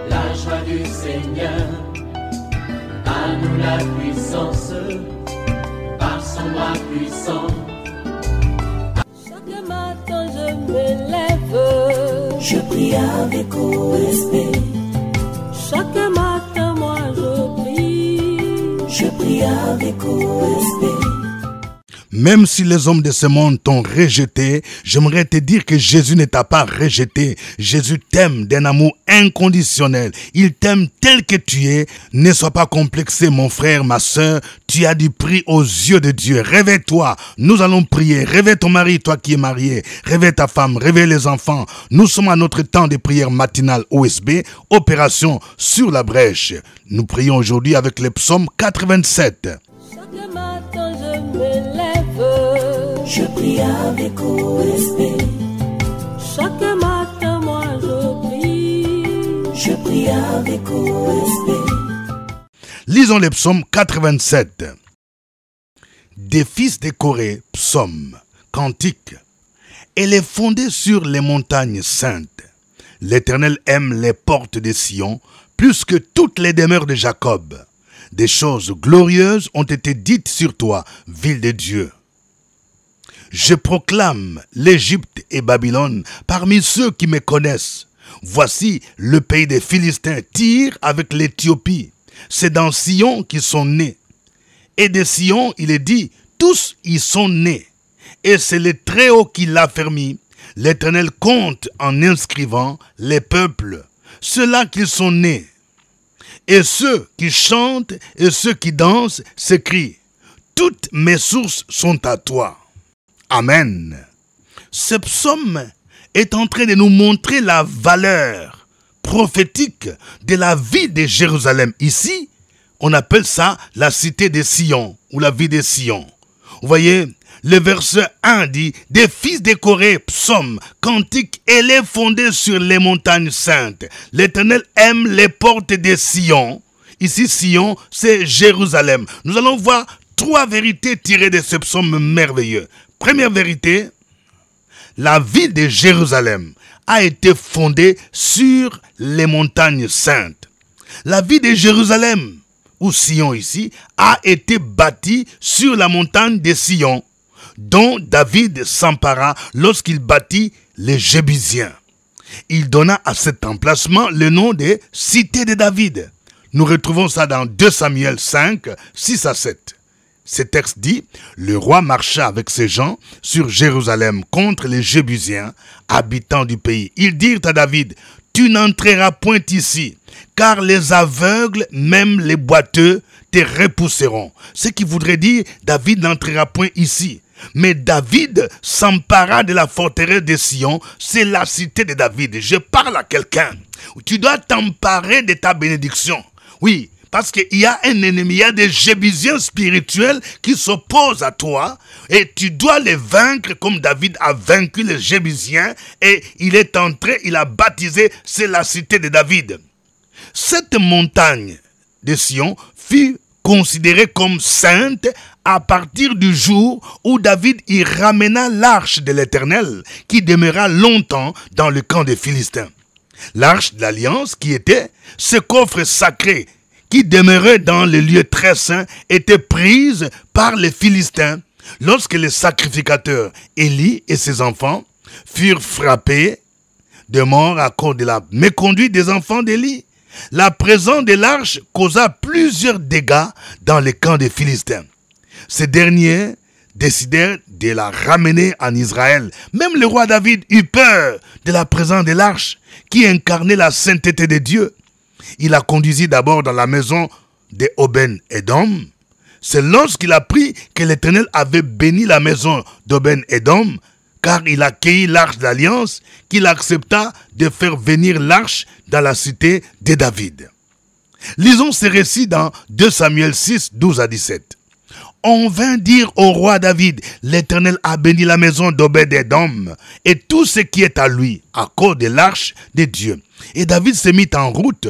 la joie du Seigneur. À nous la puissance, par son bras puissant. Chaque matin je me lève, je prie avec respect. Chaque matin moi je prie avec respect. Même si les hommes de ce monde t'ont rejeté, j'aimerais te dire que Jésus ne t'a pas rejeté. Jésus t'aime d'un amour inconditionnel. Il t'aime tel que tu es. Ne sois pas complexé, mon frère, ma soeur. Tu as du prix aux yeux de Dieu. Réveille-toi. Nous allons prier. Réveille ton mari, toi qui es marié. Réveille ta femme. Réveille les enfants. Nous sommes à notre temps de prière matinale OSB. Opération sur la brèche. Nous prions aujourd'hui avec le psaume 87. Chaque matin je me lève, je prie avec respect. Chaque matin moi je prie avec respect. Lisons le psaume 87. Des fils de Corée, psaume, cantique. Elle est fondée sur les montagnes saintes. L'Éternel aime les portes de Sion plus que toutes les demeures de Jacob. Des choses glorieuses ont été dites sur toi, ville de Dieu. Je proclame l'Égypte et Babylone parmi ceux qui me connaissent. Voici le pays des Philistins, Tyr avec l'Éthiopie. C'est dans Sion qu'ils sont nés. Et de Sion, il est dit, tous y sont nés. Et c'est le Très-Haut qui l'a fermé. L'Éternel compte en inscrivant les peuples, ceux-là qu'ils sont nés. Et ceux qui chantent et ceux qui dansent s'écrient, toutes mes sources sont à toi. Amen. Ce psaume est en train de nous montrer la valeur prophétique de la vie de Jérusalem. Ici, on appelle ça la cité de Sion ou la vie de Sion. Vous voyez, le verset 1 dit, des fils de Corée, psaume, cantique, elle est fondée sur les montagnes saintes. L'Éternel aime les portes de Sion. Ici, Sion, c'est Jérusalem. Nous allons voir 3 vérités tirées de ce psaume merveilleux. Première vérité, la ville de Jérusalem a été fondée sur les montagnes saintes. La ville de Jérusalem, ou Sion ici, a été bâtie sur la montagne de Sion, dont David s'empara lorsqu'il bâtit les Jébusiens. Il donna à cet emplacement le nom de Cité de David. Nous retrouvons ça dans 2 Samuel 5, 6 à 7. Ce texte dit, le roi marcha avec ses gens sur Jérusalem contre les Jébusiens, habitants du pays. Ils dirent à David, tu n'entreras point ici, car les aveugles, même les boiteux, te repousseront. Ce qui voudrait dire, David n'entrera point ici. Mais David s'empara de la forteresse de Sion, c'est la cité de David. Je parle à quelqu'un. Tu dois t'emparer de ta bénédiction. Oui, parce qu'il y a un ennemi, il y a des Jébusiens spirituels qui s'opposent à toi et tu dois les vaincre comme David a vaincu les Jébusiens et il est entré, il a baptisé, c'est la cité de David. Cette montagne de Sion fut considérée comme sainte à partir du jour où David y ramena l'arche de l'Éternel qui demeura longtemps dans le camp des Philistins. L'arche de l'Alliance qui était ce coffre sacré qui demeurait dans le lieu très saint était prise par les Philistins lorsque les sacrificateurs Élie et ses enfants furent frappés de mort à cause de la méconduite des enfants d'Élie. La présence de l'arche causa plusieurs dégâts dans le camp des Philistins. Ces derniers décidèrent de la ramener en Israël. Même le roi David eut peur de la présence de l'arche qui incarnait la sainteté de Dieu. Il la conduisit d'abord dans la maison de Obed-Édom. C'est lorsqu'il apprit que l'Éternel avait béni la maison d'Obed-Édom, car il accueillit l'arche d'alliance, qu'il accepta de faire venir l'arche dans la cité de David. Lisons ces récits dans 2 Samuel 6, 12 à 17. On vint dire au roi David, l'Éternel a béni la maison d'Obed-Édom et tout ce qui est à lui, à cause de l'arche de Dieu. Et David se mit en route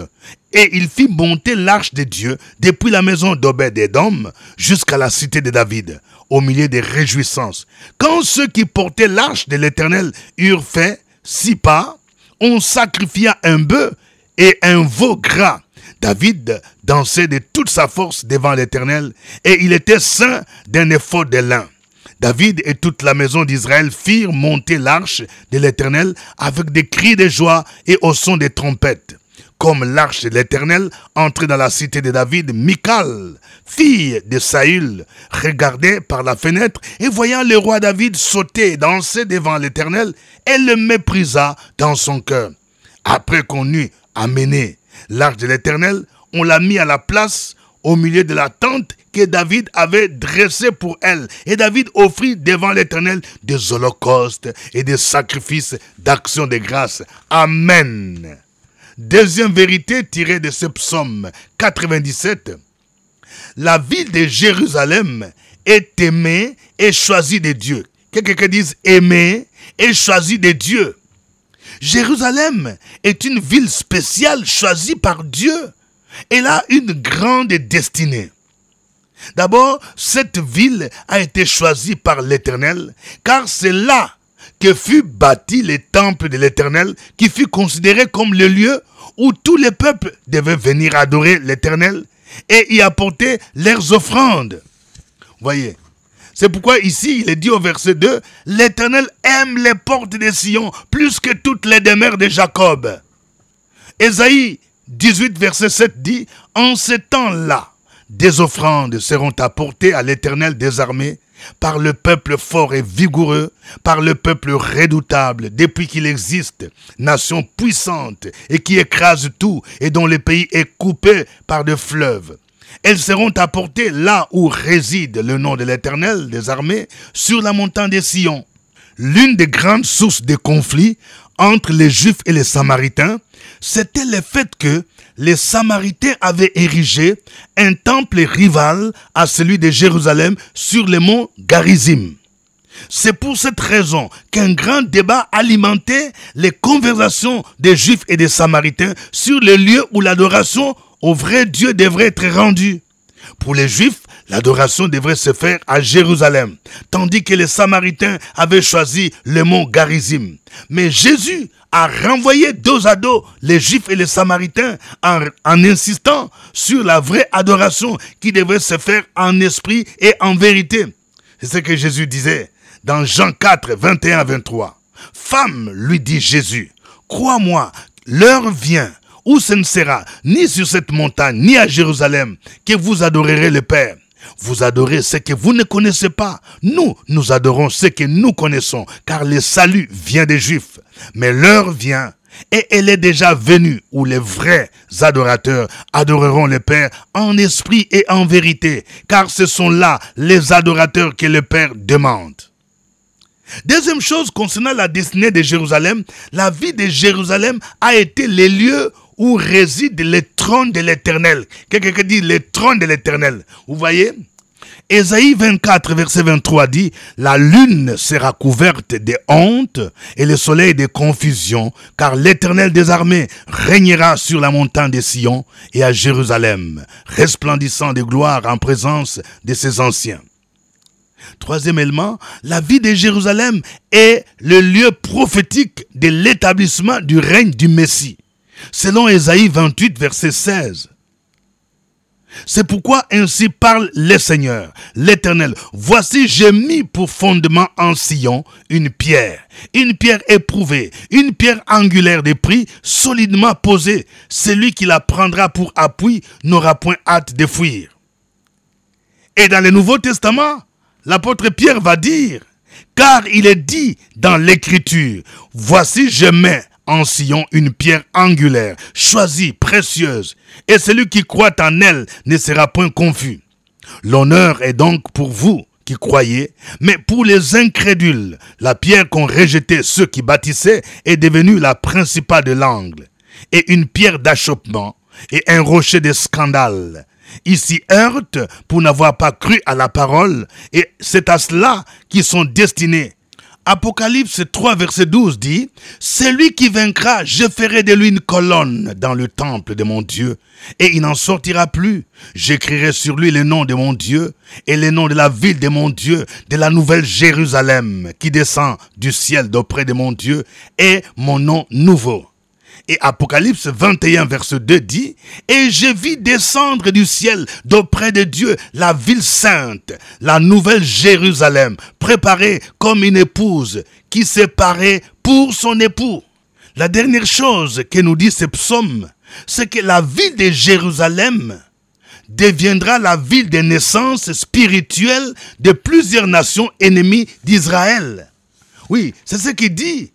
et il fit monter l'arche de Dieu depuis la maison d'Obed-Édom jusqu'à la cité de David, au milieu des réjouissances. Quand ceux qui portaient l'arche de l'Éternel eurent fait 6 pas, on sacrifia un bœuf et un veau gras. David dansait de toute sa force devant l'Éternel, et il était ceint d'un éphod de lin. David et toute la maison d'Israël firent monter l'arche de l'Éternel avec des cris de joie et au son des trompettes. Comme l'arche de l'Éternel entrait dans la cité de David, Michal, fille de Saül, regardait par la fenêtre et voyant le roi David sauter et danser devant l'Éternel, elle le méprisa dans son cœur. Après qu'on eut amené l'arche de l'Éternel, on l'a mis à la place au milieu de la tente que David avait dressée pour elle. Et David offrit devant l'Éternel des holocaustes et des sacrifices d'action de grâce. Amen. Deuxième vérité tirée de ce psaume 97. La ville de Jérusalem est aimée et choisie de Dieu. Quelqu'un dise aimée et choisie de Dieu. Jérusalem est une ville spéciale choisie par Dieu. Elle a une grande destinée. D'abord, cette ville a été choisie par l'Éternel, car c'est là que fut bâti le temple de l'Éternel, qui fut considéré comme le lieu où tous les peuples devaient venir adorer l'Éternel et y apporter leurs offrandes. Voyez, c'est pourquoi ici, il est dit au verset 2, « L'Éternel aime les portes de Sion plus que toutes les demeures de Jacob. » Ésaïe 18, verset 7 dit, « En ce temps-là, des offrandes seront apportées à l'Éternel des armées, par le peuple fort et vigoureux, par le peuple redoutable, depuis qu'il existe, nation puissante et qui écrase tout et dont le pays est coupé par des fleuves. Elles seront apportées là où réside le nom de l'Éternel des armées, sur la montagne de Sion. » L'une des grandes sources de conflits entre les Juifs et les Samaritains, c'était le fait que les Samaritains avaient érigé un temple rival à celui de Jérusalem sur le mont Garizim. C'est pour cette raison qu'un grand débat alimentait les conversations des Juifs et des Samaritains sur le lieu où l'adoration au vrai Dieu devrait être rendue. Pour les Juifs, l'adoration devrait se faire à Jérusalem, tandis que les Samaritains avaient choisi le mont Garizim. Mais Jésus a renvoyé dos à dos les Juifs et les Samaritains en insistant sur la vraie adoration qui devait se faire en esprit et en vérité. C'est ce que Jésus disait dans Jean 4, 21-23. « Femme, lui dit Jésus, crois-moi, l'heure vient où ce ne sera ni sur cette montagne, ni à Jérusalem, que vous adorerez le Père. Vous adorez ce que vous ne connaissez pas. Nous adorons ce que nous connaissons, car le salut vient des Juifs. Mais l'heure vient, et elle est déjà venue, où les vrais adorateurs adoreront le Père en esprit et en vérité, car ce sont là les adorateurs que le Père demande. » Deuxième chose concernant la destinée de Jérusalem, la ville de Jérusalem a été le lieu où réside le trône de l'Éternel. Quelqu'un dit le trône de l'Éternel. Vous voyez? Ésaïe 24, verset 23 dit, « La lune sera couverte de honte et le soleil de confusion, car l'Éternel des armées régnera sur la montagne de Sion et à Jérusalem, resplendissant de gloire en présence de ses anciens. » Troisième élément, la ville de Jérusalem est le lieu prophétique de l'établissement du règne du Messie. Selon Ésaïe 28, verset 16. C'est pourquoi ainsi parle le Seigneur, l'Éternel. Voici, j'ai mis pour fondement en Sion une pierre éprouvée, une pierre angulaire de prix, solidement posée. Celui qui la prendra pour appui n'aura point hâte de fuir. Et dans le Nouveau Testament, l'apôtre Pierre va dire, car il est dit dans l'Écriture, voici, je mets en Sion une pierre angulaire, choisie, précieuse, et celui qui croit en elle ne sera point confus. L'honneur est donc pour vous qui croyez, mais pour les incrédules, la pierre qu'ont rejetée ceux qui bâtissaient est devenue la principale de l'angle, et une pierre d'achoppement, et un rocher de scandale. Ils s'y heurtent pour n'avoir pas cru à la parole, et c'est à cela qu'ils sont destinés Apocalypse 3, verset 12 dit, « Celui qui vaincra, je ferai de lui une colonne dans le temple de mon Dieu, et il n'en sortira plus. J'écrirai sur lui le nom de mon Dieu, et le nom de la ville de mon Dieu, de la nouvelle Jérusalem, qui descend du ciel d'auprès de mon Dieu, et mon nom nouveau. » Et Apocalypse 21, verset 2 dit, « Et je vis descendre du ciel d'auprès de Dieu la ville sainte, la nouvelle Jérusalem, préparée comme une épouse qui s'est parée pour son époux. » La dernière chose que nous dit ce psaume, c'est que la ville de Jérusalem deviendra la ville de naissance spirituelle de plusieurs nations ennemies d'Israël. Oui, c'est ce qu'il dit.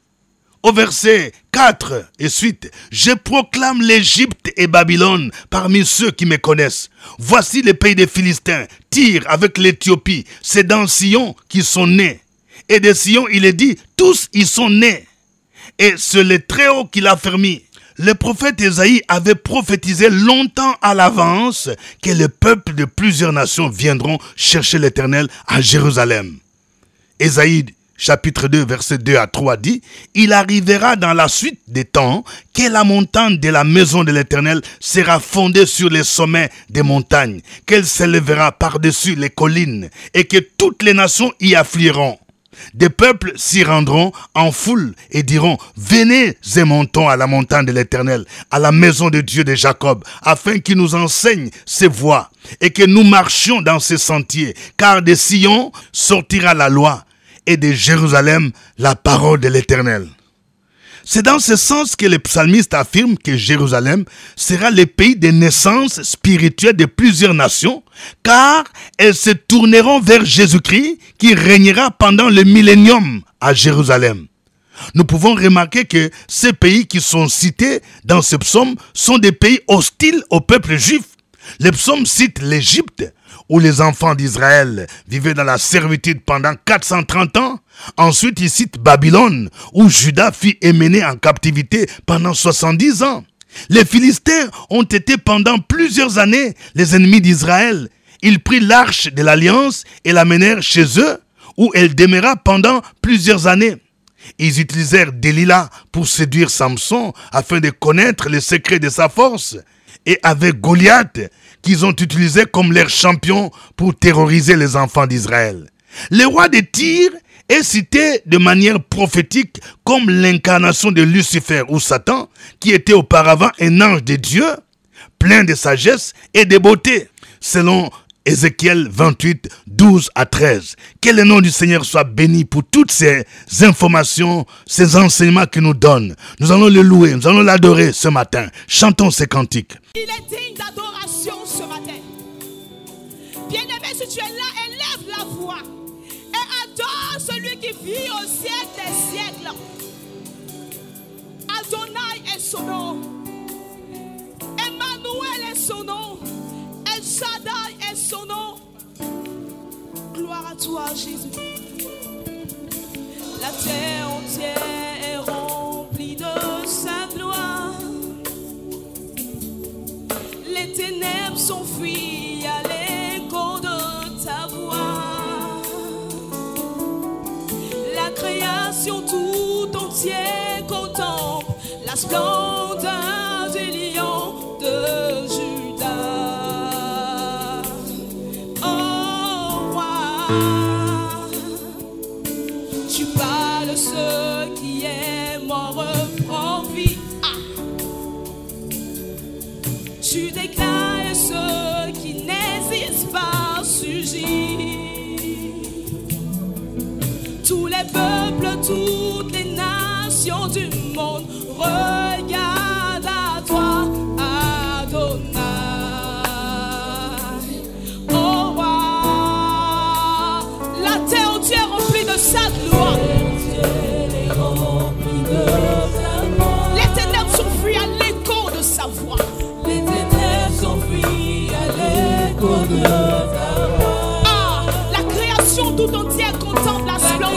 Au verset 4 et suite, « Je proclame l'Égypte et Babylone parmi ceux qui me connaissent. Voici les pays des Philistins, Tyr avec l'Éthiopie. C'est dans Sion qu'ils sont nés. Et de Sion, il est dit, tous y sont nés. Et c'est le Très-Haut qui l'a fermé. » Le prophète Ésaïe avait prophétisé longtemps à l'avance que le peuple de plusieurs nations viendront chercher l'Éternel à Jérusalem. Ésaïe chapitre 2, verset 2 à 3 dit, « Il arrivera dans la suite des temps que la montagne de la maison de l'Éternel sera fondée sur les sommets des montagnes, qu'elle s'élèvera par-dessus les collines, et que toutes les nations y afflueront. Des peuples s'y rendront en foule et diront, « Venez et montons à la montagne de l'Éternel, à la maison de Dieu de Jacob, afin qu'il nous enseigne ses voies, et que nous marchions dans ses sentiers, car de Sion sortira la loi, et de Jérusalem la parole de l'Éternel. » C'est dans ce sens que le psalmiste affirme que Jérusalem sera le pays de naissance spirituelle de plusieurs nations, car elles se tourneront vers Jésus-Christ qui régnera pendant le millénium à Jérusalem. Nous pouvons remarquer que ces pays qui sont cités dans ce psaume sont des pays hostiles au peuple juif. Le psaume cite l'Égypte, où les enfants d'Israël vivaient dans la servitude pendant 430 ans. Ensuite, il cite Babylone, où Juda fut emmené en captivité pendant 70 ans. Les Philistins ont été pendant plusieurs années les ennemis d'Israël. Ils prirent l'arche de l'alliance et la menèrent chez eux, où elle demeura pendant plusieurs années. Ils utilisèrent Delilah pour séduire Samson afin de connaître les secrets de sa force. Et avec Goliath, qu'ils ont utilisé comme leur champion pour terroriser les enfants d'Israël. Le roi de Tyr est cité de manière prophétique comme l'incarnation de Lucifer ou Satan, qui était auparavant un ange de Dieu, plein de sagesse et de beauté, selon Ézéchiel 28, 12 à 13. Que le nom du Seigneur soit béni pour toutes ces informations, ces enseignements qu'il nous donne. Nous allons le louer, nous allons l'adorer ce matin. Chantons ces cantiques. Il est digne d'adoration ce matin. Bien-aimé, si tu es là, élève la voix et adore celui qui vit au siècle des siècles. Adonai est son nom. Emmanuel est son nom. El Shaddai est son nom. Gloire à toi, Jésus. La terre entière est remplie de sa gloire. Les ténèbres s'enfuient à l'écho de ta voix. La création tout entière contemple la splendeur du lion de Juda. Oh roi, tu parles ce qui est mort reprend vie. Tu déclares ceux qui n'existent pas surgir. Tous les peuples, toutes les nations du monde regardent à toi, Adonai. Oh roi, la terre entière remplie de sa gloire. Les ténèbres s'enfuient à l'écho de sa voix. Ah, la création tout entière contemple la splendeur.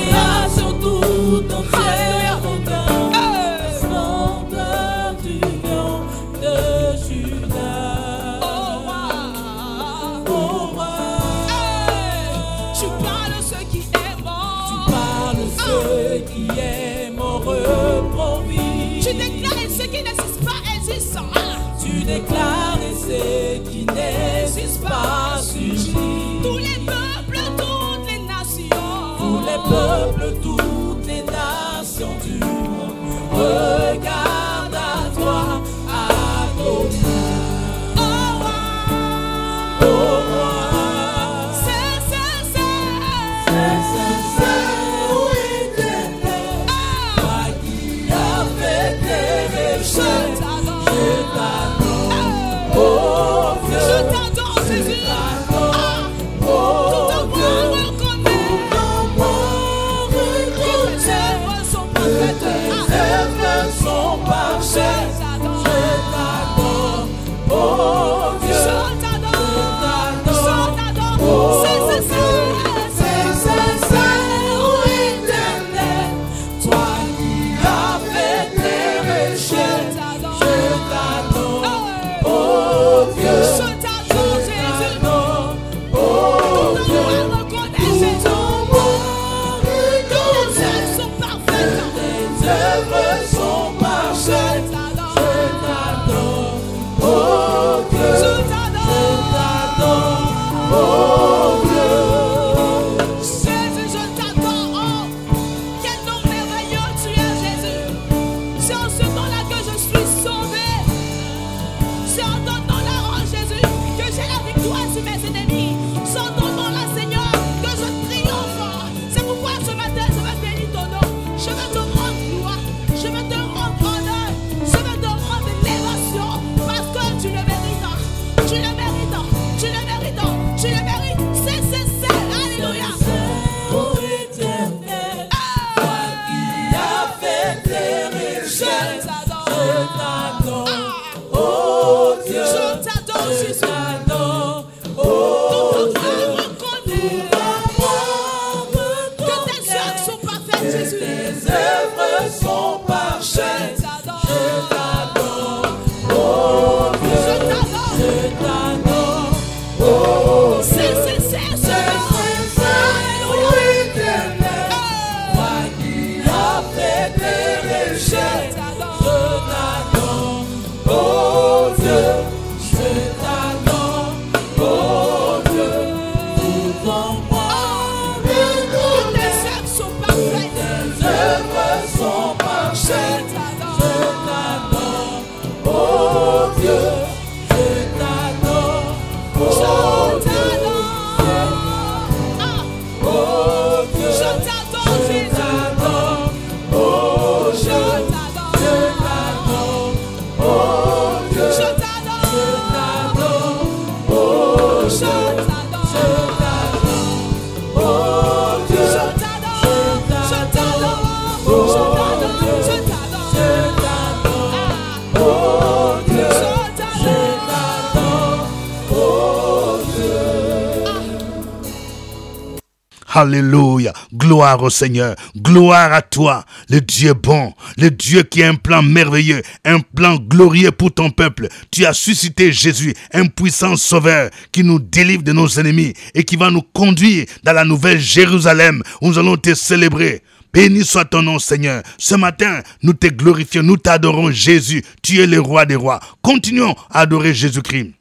Alléluia, gloire au Seigneur, gloire à toi, le Dieu bon, le Dieu qui a un plan merveilleux, un plan glorieux pour ton peuple. Tu as suscité Jésus, un puissant sauveur qui nous délivre de nos ennemis et qui va nous conduire dans la nouvelle Jérusalem où nous allons te célébrer. Béni soit ton nom, Seigneur. Ce matin, nous te glorifions, nous t'adorons, Jésus. Tu es le roi des rois. Continuons à adorer Jésus-Christ.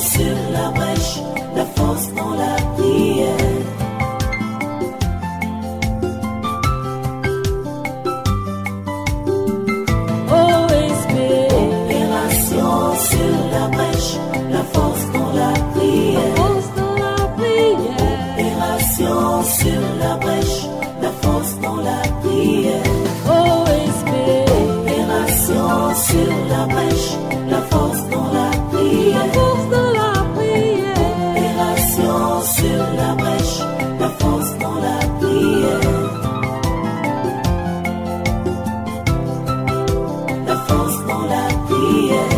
Sur la brèche, la force dans la prière. OSB, opération sur la brèche, la force dans la prière. Opération sur la brèche, la force dans la prière. OSB, opération sur la brèche, la force dans la prière. Sur la brèche, la force dans la prière. La force dans la prière.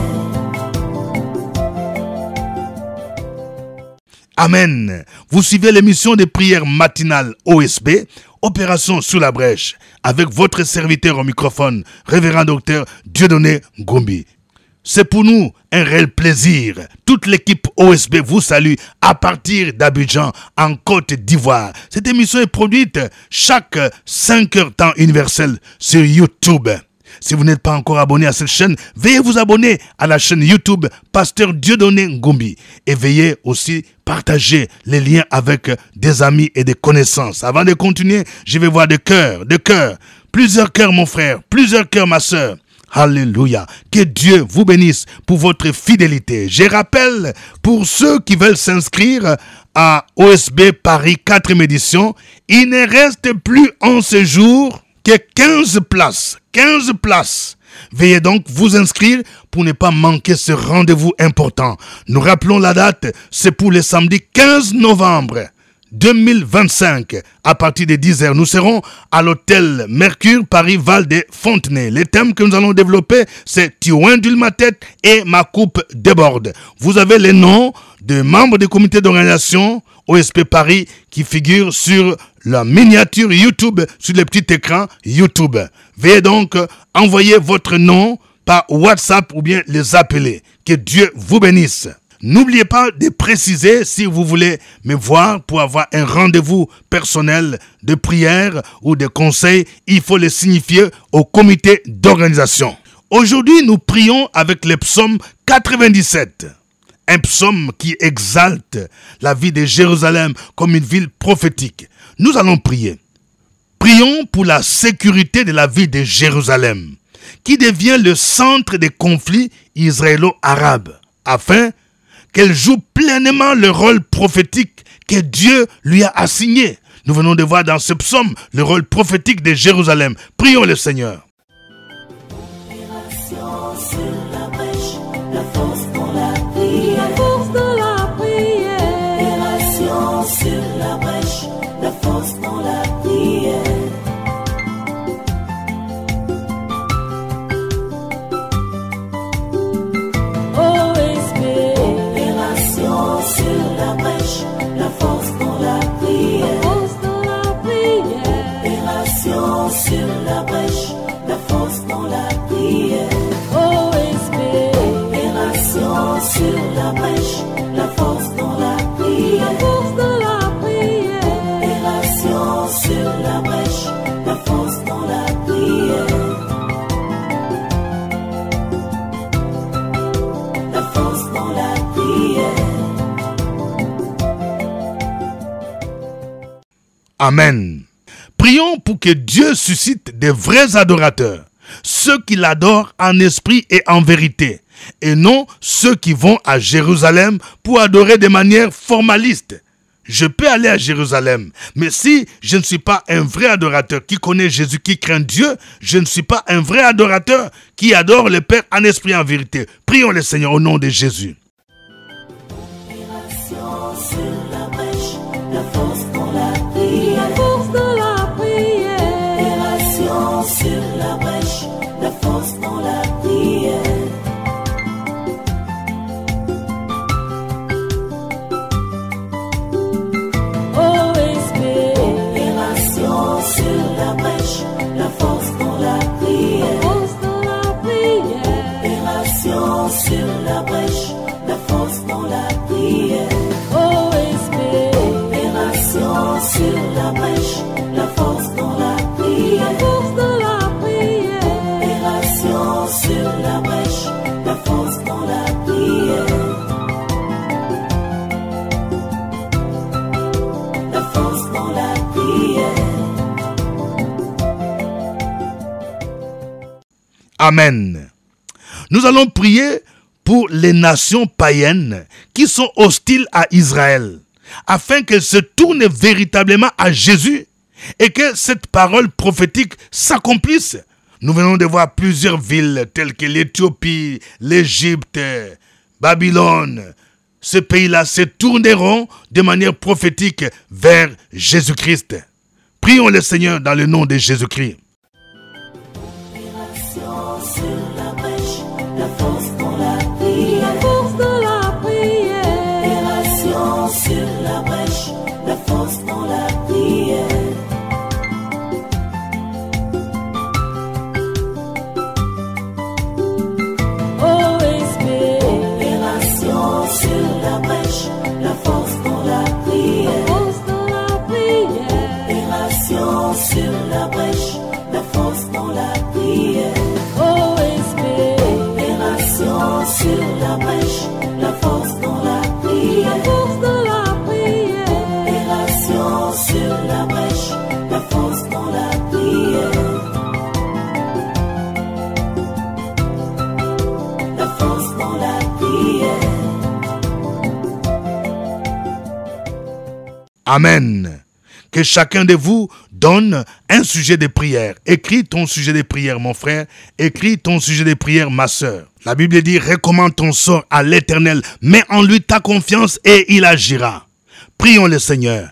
Amen. Vous suivez l'émission de prière matinale OSB, Opération sur la brèche, avec votre serviteur au microphone, révérend docteur Dieudonné Ngombi. C'est pour nous un réel plaisir. Toute l'équipe OSB vous salue à partir d'Abidjan, en Côte d'Ivoire. Cette émission est produite chaque 5 heures temps universel sur YouTube. Si vous n'êtes pas encore abonné à cette chaîne, veuillez vous abonner à la chaîne YouTube Pasteur Dieudonné Ngombi. Et veuillez aussi partager les liens avec des amis et des connaissances. Avant de continuer, je vais voir des cœurs. Plusieurs cœurs mon frère, plusieurs cœurs ma soeur. Alléluia. Que Dieu vous bénisse pour votre fidélité. Je rappelle, pour ceux qui veulent s'inscrire à OSB Paris 4e édition, il ne reste plus en ce jour que 15 places. 15 places. Veuillez donc vous inscrire pour ne pas manquer ce rendez-vous important. Nous rappelons la date, c'est pour le samedi 15 novembre 2025, à partir de 10h. Nous serons à l'hôtel Mercure, Paris, Val de Fontenay. Les thèmes que nous allons développer, c'est « Tu induis ma tête et ma coupe déborde ». Vous avez les noms de membres du comité d'organisation OSP Paris qui figurent sur la miniature YouTube, sur le petit écran YouTube. Veuillez donc envoyer votre nom par WhatsApp ou bien les appeler. Que Dieu vous bénisse. N'oubliez pas de préciser si vous voulez me voir pour avoir un rendez-vous personnel de prière ou de conseil. Il faut le signifier au comité d'organisation. Aujourd'hui, nous prions avec le psaume 97. Un psaume qui exalte la vie de Jérusalem comme une ville prophétique. Nous allons prier. Prions pour la sécurité de la vie de Jérusalem, qui devient le centre des conflits israélo-arabes, afin qu'elle joue pleinement le rôle prophétique que Dieu lui a assigné. Nous venons de voir dans ce psaume le rôle prophétique de Jérusalem. Prions le Seigneur. Amen. Prions pour que Dieu suscite des vrais adorateurs, ceux qui l'adorent en esprit et en vérité, et non ceux qui vont à Jérusalem pour adorer de manière formaliste. Je peux aller à Jérusalem, mais si je ne suis pas un vrai adorateur qui connaît Jésus, qui craint Dieu, je ne suis pas un vrai adorateur qui adore le Père en esprit et en vérité. Prions le Seigneur au nom de Jésus. Amen. Nous allons prier pour les nations païennes qui sont hostiles à Israël, afin qu'elles se tournent véritablement à Jésus et que cette parole prophétique s'accomplisse. Nous venons de voir plusieurs villes telles que l'Éthiopie, l'Égypte, Babylone. Ces pays-là se tourneront de manière prophétique vers Jésus-Christ. Prions le Seigneur dans le nom de Jésus-Christ. Amen. que chacun de vous donne un sujet de prière. Écris ton sujet de prière, mon frère. Écris ton sujet de prière, ma sœur. La Bible dit, recommande ton sort à l'Éternel. Mets en lui ta confiance et il agira. Prions le Seigneur.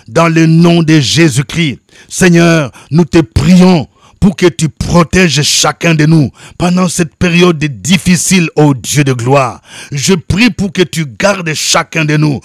Dans le nom de Jésus-Christ, Seigneur, nous te prions pour que tu protèges chacun de nous pendant cette période difficile, ô Dieu de gloire. Je prie pour que tu gardes chacun de nous.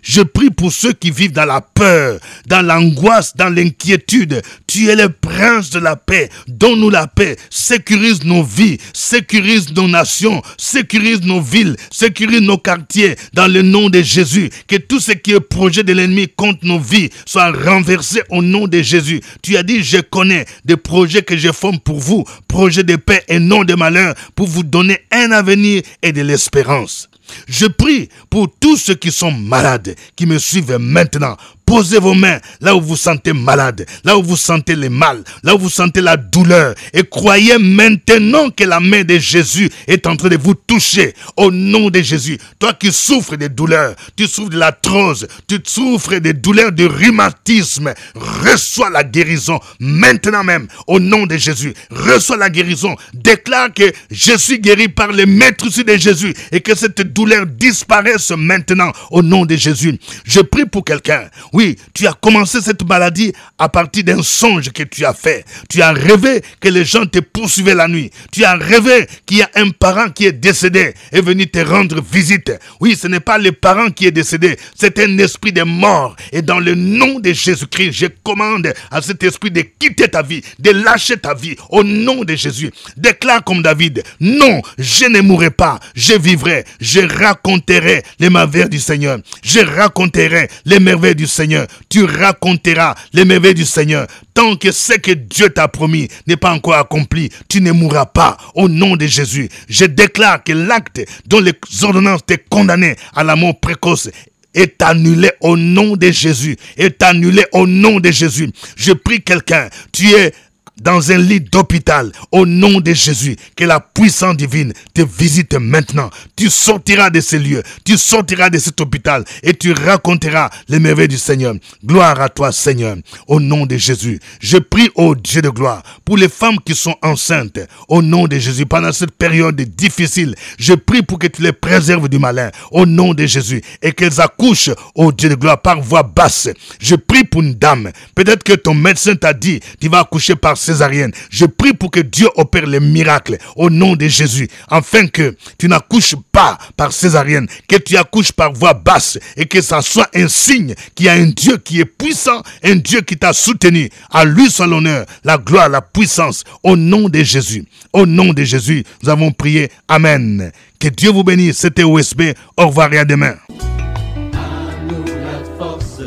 Je prie pour ceux qui vivent dans la peur, dans l'angoisse, dans l'inquiétude. Tu es le prince de la paix. Donne-nous la paix. Sécurise nos vies, sécurise nos nations, sécurise nos villes, sécurise nos quartiers dans le nom de Jésus. Que tout ce qui est projet de l'ennemi contre nos vies soit renversé au nom de Jésus. Tu as dit, je connais des projets que je forme pour vous, projet de paix et non de malheur, pour vous donner un avenir et de l'espérance. Je prie pour tous ceux qui sont malades, qui me suivent maintenant. Posez vos mains là où vous sentez malade, là où vous sentez le mal, là où vous sentez la douleur. Et croyez maintenant que la main de Jésus est en train de vous toucher au nom de Jésus. Toi qui souffres de douleurs, tu souffres de l'arthrose, tu souffres de douleurs de rhumatisme, reçois la guérison maintenant même au nom de Jésus. Reçois la guérison. Déclare que je suis guéri par le maître de Jésus et que cette douleur disparaisse maintenant au nom de Jésus. Je prie pour quelqu'un. Oui, tu as commencé cette maladie à partir d'un songe que tu as fait. Tu as rêvé que les gens te poursuivaient la nuit. Tu as rêvé qu'il y a un parent qui est décédé et venu te rendre visite. Oui, ce n'est pas le parent qui est décédé, c'est un esprit de mort. Et dans le nom de Jésus-Christ, je commande à cet esprit de quitter ta vie, de lâcher ta vie au nom de Jésus. Déclare comme David, non, je ne mourrai pas, je vivrai, je raconterai les merveilles du Seigneur. Je raconterai les merveilles du Seigneur. Tu raconteras les merveilles du Seigneur. Tant que ce que Dieu t'a promis n'est pas encore accompli, tu ne mourras pas au nom de Jésus. Je déclare que l'acte dont les ordonnances t'ont condamné à la mort précoce est annulé au nom de Jésus. Est annulé au nom de Jésus. Je prie quelqu'un, tu es dans un lit d'hôpital, au nom de Jésus, que la puissance divine te visite maintenant. Tu sortiras de ces lieux, tu sortiras de cet hôpital et tu raconteras les merveilles du Seigneur. Gloire à toi, Seigneur, au nom de Jésus. Je prie, ô Dieu de gloire, pour les femmes qui sont enceintes, au nom de Jésus, pendant cette période difficile. Je prie pour que tu les préserves du malin, au nom de Jésus, et qu'elles accouchent, ô Dieu de gloire, par voix basse. Je prie pour une dame. Peut-être que ton médecin t'a dit, tu vas accoucher par césarienne. Je prie pour que Dieu opère les miracles au nom de Jésus, afin que tu n'accouches pas par césarienne, que tu accouches par voix basse et que ça soit un signe qu'il y a un Dieu qui est puissant, un Dieu qui t'a soutenu. À lui soit l'honneur, la gloire, la puissance au nom de Jésus. Au nom de Jésus, nous avons prié. Amen. Que Dieu vous bénisse. C'était OSB. Au revoir et à demain. À nous la force,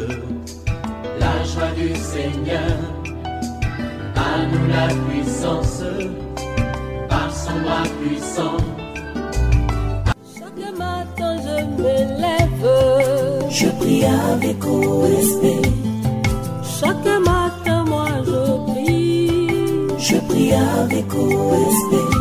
la joie du Seigneur. À nous la puissance, par son bras puissant. Chaque matin je me lève, je prie avec OSB. Chaque matin moi je prie avec OSB.